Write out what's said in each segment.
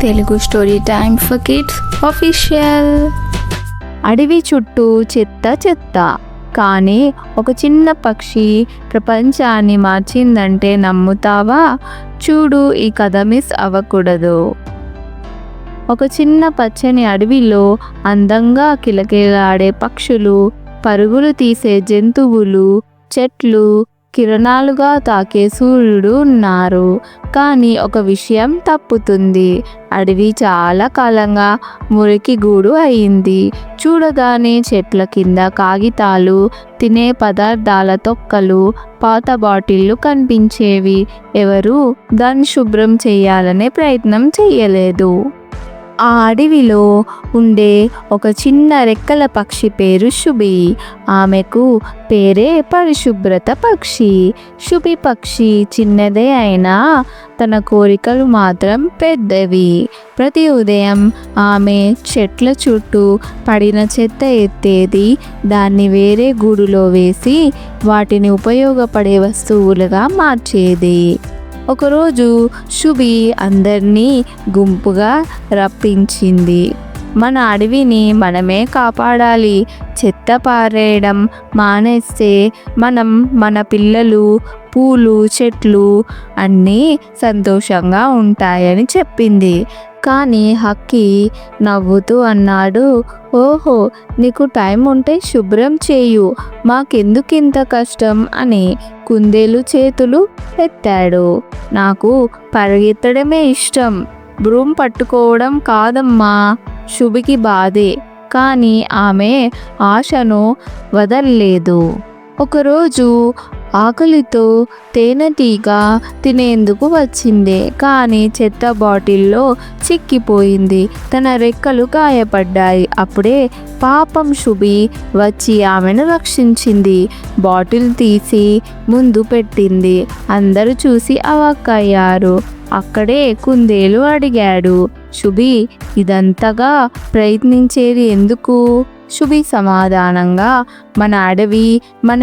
Telugu story time for kids official. అడవి చుట్టూ చెత్త చెత్త, కానీ ఒక చిన్న పక్షి ప్రపంచాన్ని మార్చిందంటే నమ్ముతావా? చూడు, ఈ కథ మిస్ అవ్వకూడదు. ఒక చిన్న పచ్చని అడవిలో అందంగా కిలకిలాడే పక్షులు, పరుగులు తీసే జంతువులు, చెట్లు, కిరణాలుగా తాకే సూర్యుడు ఉన్నారు. కానీ ఒక విషయం తప్పుతుంది. అడవి చాలా కాలంగా మురికి గూడు అయింది. చూడగానే చెట్ల కింద కాగితాలు, తినే పదార్థాల తొక్కలు, పాత బాటిళ్లు కనిపించేవి. ఎవరు దాన్ని శుభ్రం చేయాలనే ప్రయత్నం చేయలేదు. ఆ అడవిలో ఉండే ఒక చిన్న రెక్కల పక్షి పేరు శుభి. ఆమెకు పేరే పరిశుభ్రత పక్షి. శుభి పక్షి చిన్నదే అయినా తన కోరికలు మాత్రం పెద్దవి. ప్రతి ఉదయం ఆమె చెట్ల చుట్టూ పడిన చెత్త ఎత్తేది, దాన్ని వేరే గూడులో వేసి వాటిని ఉపయోగపడే వస్తువులుగా మార్చేది. ఒకరోజు శుభి అందరినీ గుంపుగా రప్పించింది. మన అడవిని మనమే కాపాడాలి. చెత్త పారేయడం మానేస్తే మన పిల్లలు, పూలు, చెట్లు అన్నీ సంతోషంగా ఉంటాయని చెప్పింది. కానీ హక్కీ నవ్వుతూ అన్నాడు, ఓహో, నీకు టైం ఉంటే శుభ్రం చేయు, మాకెందుకింత కష్టం అని కుందేలు చేతులు ఎత్తాడు. నాకు పరిగెత్తడమే ఇష్టం, బ్రూమ్ పట్టుకోవడం కాదమ్మా. శుభికి బాధే, కానీ ఆమె ఆశను వదల్లేదు. ఒకరోజు ఆకలితో తేనెటీగ తినేందుకు వచ్చింది, కానీ చెత్త బాటిల్లో చిక్కిపోయింది. తన రెక్కలు గాయపడ్డాయి. అప్పుడే పాపం శుభి వచ్చి ఆమెను రక్షించింది. బాటిల్ తీసి ముందు పెట్టింది. అందరూ చూసి అవాక్కయ్యారు. అక్కడే కుందేలు అడిగాడు, శుభి, ఇదంతగా ప్రయత్నించేది ఎందుకు? శుభి సమాధానంగా, మన అడవి, మన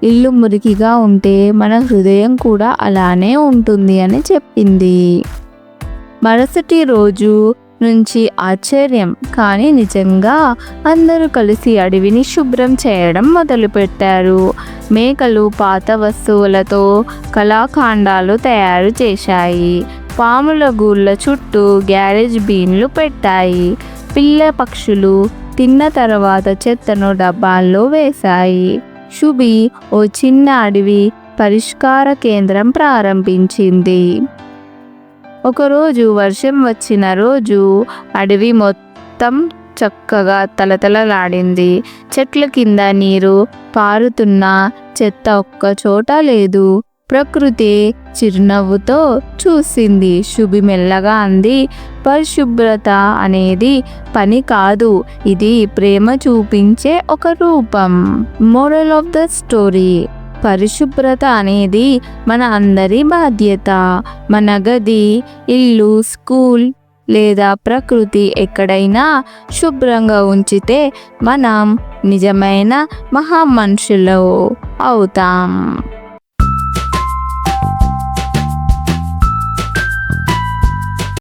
ఇల్లు మురికిగా ఉంటే మన హృదయం కూడా అలానే ఉంటుంది అని చెప్పింది. మరుసటి రోజు నుంచి ఆశ్చర్యం, కానీ నిజంగా అందరూ కలిసి అడవిని శుభ్రం చేయడం మొదలుపెట్టారు. మేకలు పాత వస్తువులతో కళాఖండాలు తయారు చేశాయి. పాముల గూళ్ళ చుట్టూ గ్యారేజ్ బీన్లు పెట్టాయి. పిల్ల పక్షులు తిన్న తర్వాత చెత్తను డబ్బాల్లో వేశాయి. శుభి ఓ చిన్న అడవి పరిష్కార కేంద్రం ప్రారంభించింది. ఒకరోజు వర్షం వచ్చిన రోజు అడవి మొత్తం చక్కగా తలతలలాడింది. చెట్ల కింద నీరు పారుతున్నా చెత్త ఒక్క చోట లేదు. ప్రకృతి చిరునవ్వుతో చూసింది. శుభి మెల్లగా అంది, పరిశుభ్రత అనేది పని కాదు, ఇది ప్రేమ చూపించే ఒక రూపం. మోరల్ ఆఫ్ ద స్టోరీ: పరిశుభ్రత అనేది మన అందరి బాధ్యత. మన గది, ఇల్లు, స్కూల్ లేదా ప్రకృతి ఎక్కడైనా శుభ్రంగా ఉంచితే మనం నిజమైన మహామనుషులు అవుతాం.